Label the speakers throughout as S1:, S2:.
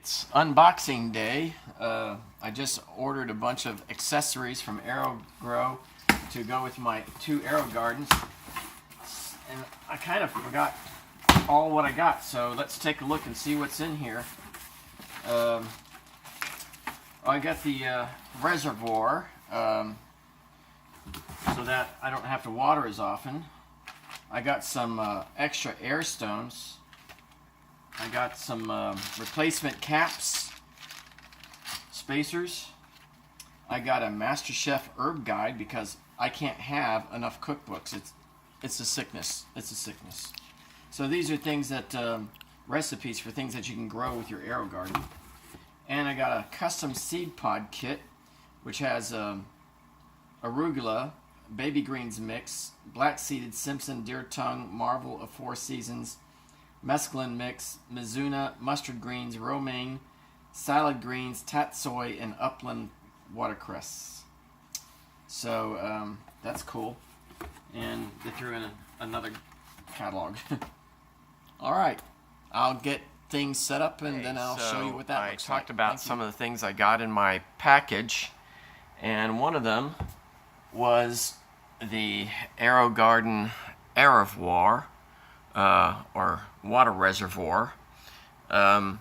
S1: It's unboxing day. I just ordered a bunch of accessories from AeroGrow to go with my two AeroGardens, and I kind of forgot all what I got, so let's take a look and see what's in here. I got the reservoir so that I don't have to water as often. I got some extra air stones. I got some replacement caps, spacers. I got a MasterChef herb guide because I can't have enough cookbooks. It's a sickness. It's a sickness. So these are things that recipes for things that you can grow with your AeroGarden. And I got a custom seed pod kit, which has arugula, baby greens mix, black seeded Simpson, deer tongue, marvel of 4 seasons, mesclun mix, mizuna, mustard greens, romaine, salad greens, tatsoi, and upland watercress. So that's cool. And they threw in another catalog. All right, I'll get things set up and then I'll show you what that looks like. I talked about some of the things I got in my package, and one of them was the AeroGarden Reservoir, or water reservoir, so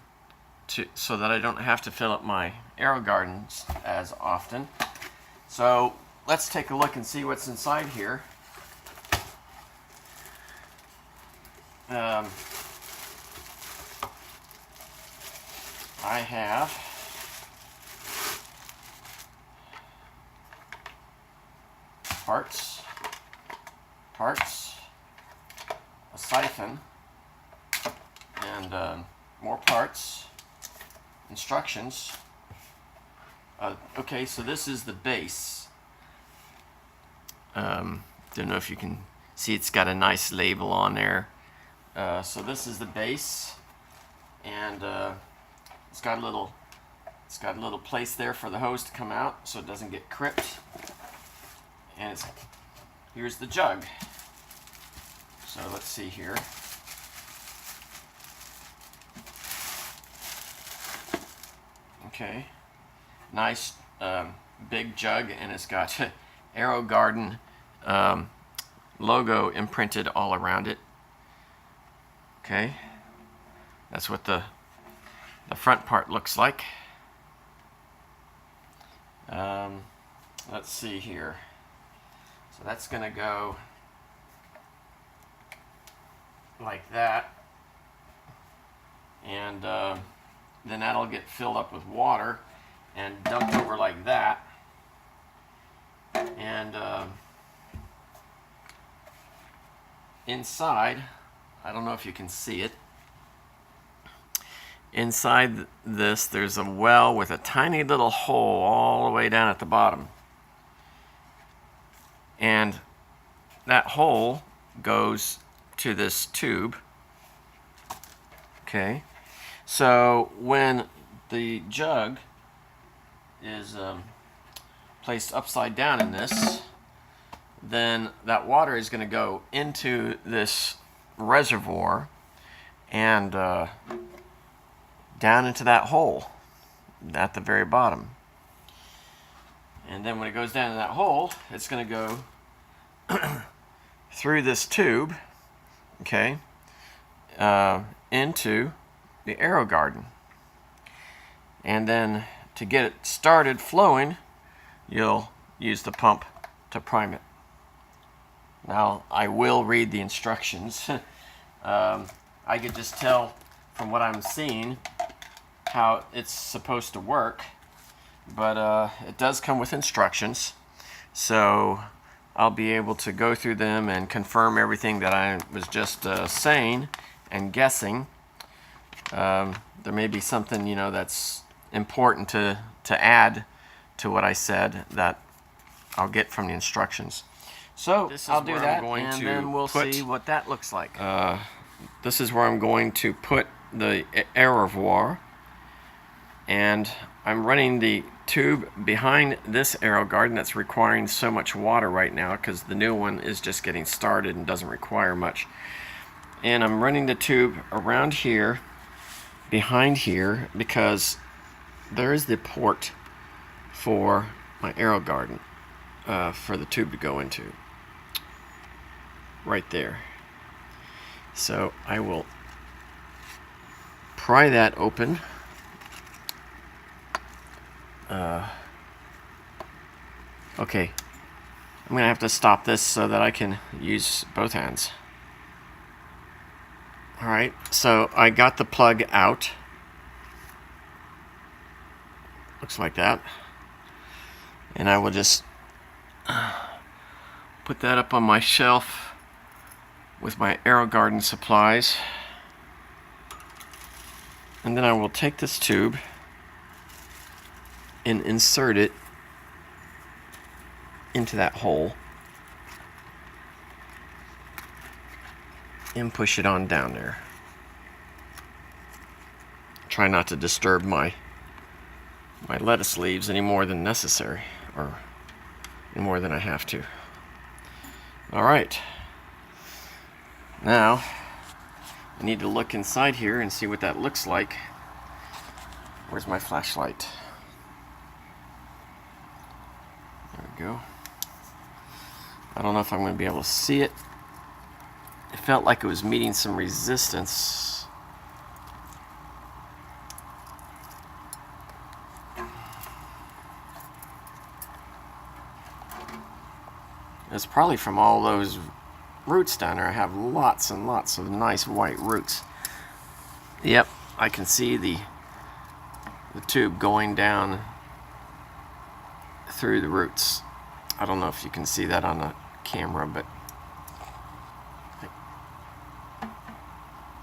S1: that I don't have to fill up my AeroGardens as often. So let's take a look and see what's inside here. I have parts, a siphon, and more parts, instructions. Okay, so this is the base. Don't know if you can see, it's got a nice label on there. So this is the base, and it's got a little place there for the hose to come out so it doesn't get crimped. And here's the jug. So let's see here. Okay, nice big jug, and it's got AeroGarden logo imprinted all around it. Okay, that's what the front part looks like. Let's see here. So that's going to go like that, and then that'll get filled up with water and dumped over like that, and inside, I don't know if you can see it, inside this there's a well with a tiny little hole all the way down at the bottom, and that hole goes to this tube. Okay, so when the jug is placed upside down in this, then that water is going to go into this reservoir and down into that hole at the very bottom. And then when it goes down in that hole, it's going to go through this tube, okay, into the AeroGarden. And then to get it started flowing, you'll use the pump to prime it. Now, I will read the instructions. I could just tell from what I'm seeing how it's supposed to work, but it does come with instructions, so I'll be able to go through them and confirm everything that I was just saying and guessing. There may be something, you know, that's important to add to what I said that I'll get from the instructions. So I'll do that, and then we'll see what that looks like. This is where I'm going to put the reservoir, and I'm running the tube behind this AeroGarden that's requiring so much water right now because the new one is just getting started and doesn't require much. And I'm running the tube around here behind here because there is the port for my AeroGarden for the tube to go into. Right there. So I will pry that open. Okay, I'm gonna have to stop this so that I can use both hands. Alright, so I got the plug out. Looks like that. And I will just put that up on my shelf with my AeroGarden supplies. And then I will take this tube and insert it into that hole and push it on down there. Try not to disturb my lettuce leaves any more than necessary, or any more than I have to. Alright, now I need to look inside here and see what that looks like. Where's my flashlight? There we go. I don't know if I'm going to be able to see it. It felt like it was meeting some resistance. It's probably from all those roots down there. I have lots and lots of nice white roots. Yep, I can see the tube going down through the roots. I don't know if you can see that on the camera, but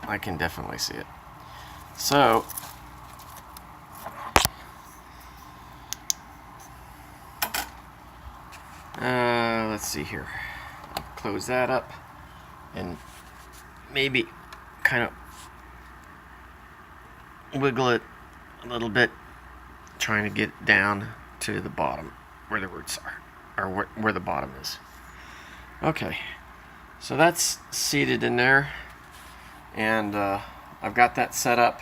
S1: I can definitely see it. So let's see here. I'll close that up and maybe kind of wiggle it a little bit, trying to get down to the bottom where the roots are, or where the bottom is. Okay, so that's seated in there, and I've got that set up.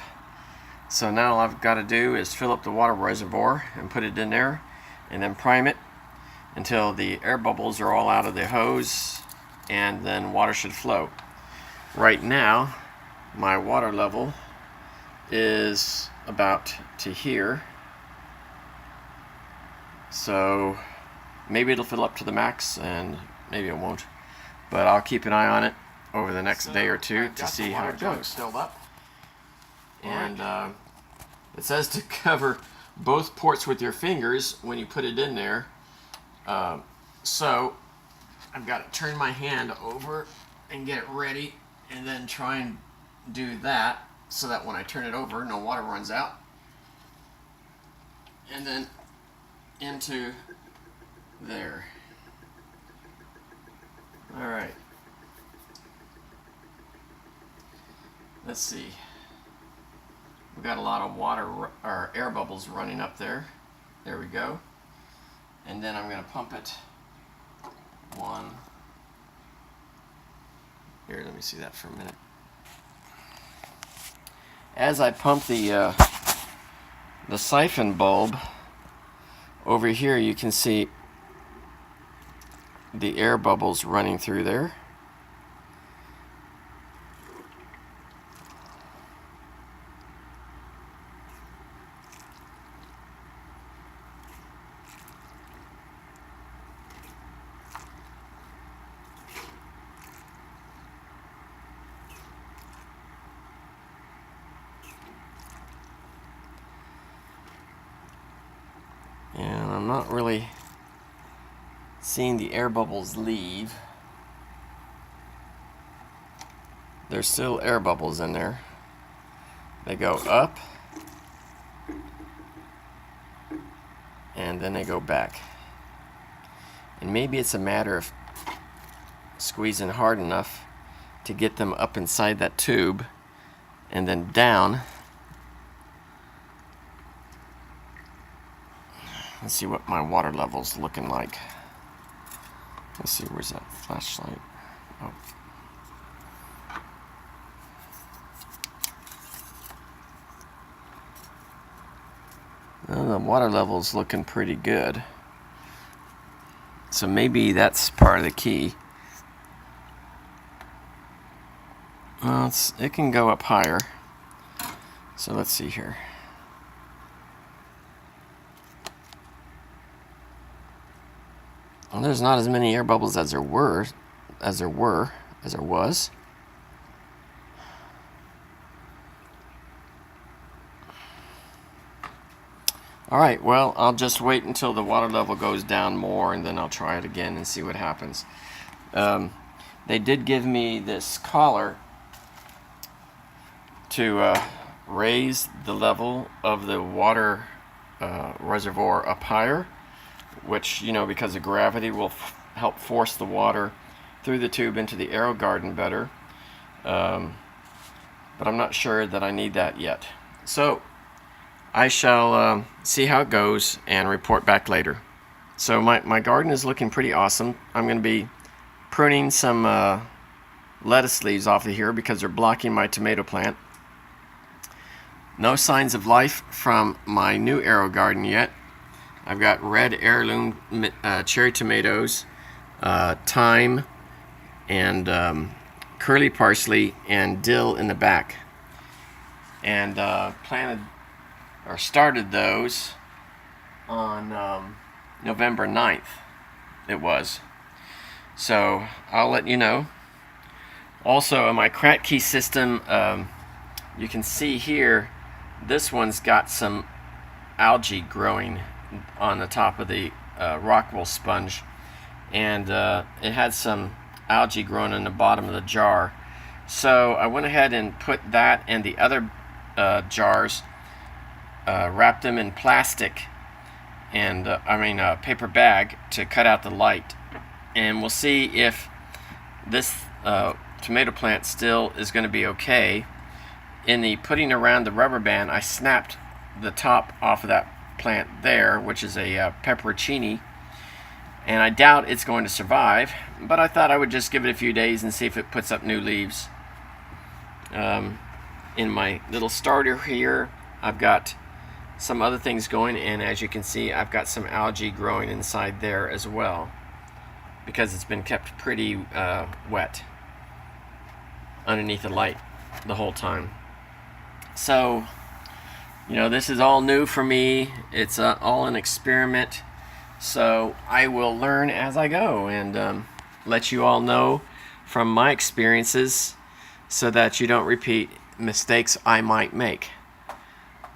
S1: So now all I've got to do is fill up the water reservoir and put it in there, and then prime it until the air bubbles are all out of the hose, and then water should flow. Right now my water level is about to here, so maybe it'll fill up to the max and maybe it won't, but I'll keep an eye on it over the next day or two to see how it goes. Filled up, and it says to cover both ports with your fingers when you put it in there. So I've got to turn my hand over and get it ready, and then try and do that so that when I turn it over, no water runs out. And then into there. Alright. Let's see. We've got a lot of water or air bubbles running up there. There we go. And then I'm going to pump it. One. Here, let me see that for a minute. As I pump the siphon bulb, over here you can see the air bubbles running through there. And I'm not really seeing the air bubbles leave. There's still air bubbles in there. They go up and then they go back. And maybe it's a matter of squeezing hard enough to get them up inside that tube and then down. Let's see what my water level's looking like. Let's see, where's that flashlight? Oh. Well, the water level's looking pretty good. So maybe that's part of the key. Well, it can go up higher. So let's see here. Well, there's not as many air bubbles as there was. Alright, well, I'll just wait until the water level goes down more, and then I'll try it again and see what happens. They did give me this collar to raise the level of the water reservoir up higher, which, you know, because of gravity will help force the water through the tube into the AeroGarden better. But I'm not sure that I need that yet. So I shall see how it goes and report back later. So my garden is looking pretty awesome. I'm going to be pruning some lettuce leaves off of here because they're blocking my tomato plant. No signs of life from my new AeroGarden yet. I've got red heirloom cherry tomatoes, thyme, and curly parsley and dill in the back. And started those on November 9th. It was. So I'll let you know. Also, in my Kratky system, you can see here, this one's got some algae growing on the top of the rockwool sponge, and it had some algae growing in the bottom of the jar. So I went ahead and put that and the other jars, wrapped them in plastic and paper bag to cut out the light, and we'll see if this tomato plant still is going to be okay. In the putting around the rubber band, I snapped the top off of that plant there, which is a pepperoncini, and I doubt it's going to survive, but I thought I would just give it a few days and see if it puts up new leaves. In my little starter here, I've got some other things going, and as you can see, I've got some algae growing inside there as well, because it's been kept pretty wet underneath the light the whole time. So, you know, this is all new for me. It's all an experiment, so I will learn as I go and let you all know from my experiences so that you don't repeat mistakes I might make.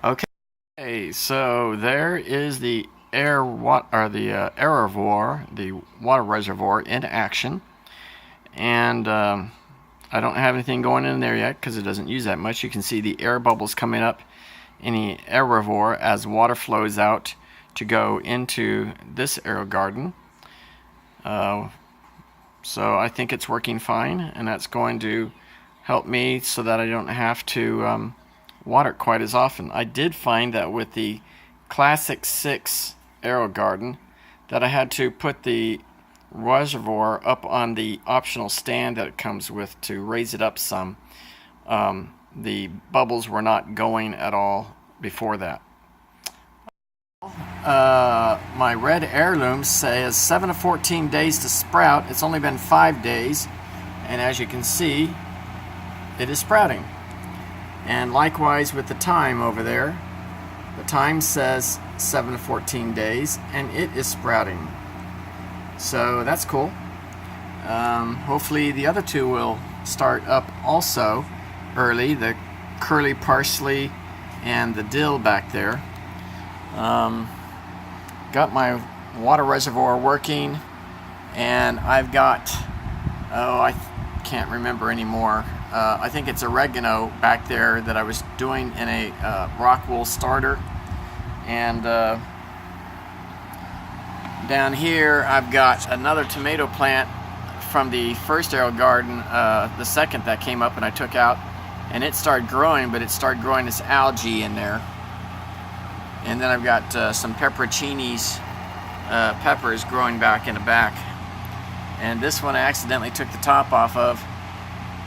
S1: Okay, so there is the AeroGarden, the water reservoir, in action, and I don't have anything going in there yet because it doesn't use that much. You can see the air bubbles coming up in the AeroGarden as water flows out to go into this AeroGarden. So I think it's working fine, and that's going to help me so that I don't have to water it quite as often. I did find that with the Classic 6 AeroGarden that I had to put the reservoir up on the optional stand that it comes with to raise it up some. The bubbles were not going at all before that. My red heirloom says 7 to 14 days to sprout. It's only been 5 days, and as you can see, it is sprouting. And likewise with the thyme over there, the thyme says 7 to 14 days, and it is sprouting. So that's cool. Hopefully the other two will start up also early, the curly parsley and the dill back there. Got my water reservoir working, and I've got, I can't remember anymore. I think it's oregano back there that I was doing in a rockwool starter, and down here I've got another tomato plant from the first AeroGarden, the second that came up and I took out, and it started growing, but it started growing this algae in there. And then I've got some pepperoncinis, peppers growing back in the back. And this one I accidentally took the top off of.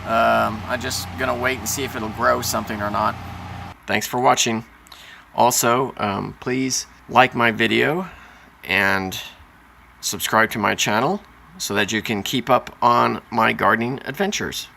S1: I'm just gonna wait and see if it'll grow something or not. Thanks for watching. Also, please like my video and subscribe to my channel so that you can keep up on my gardening adventures.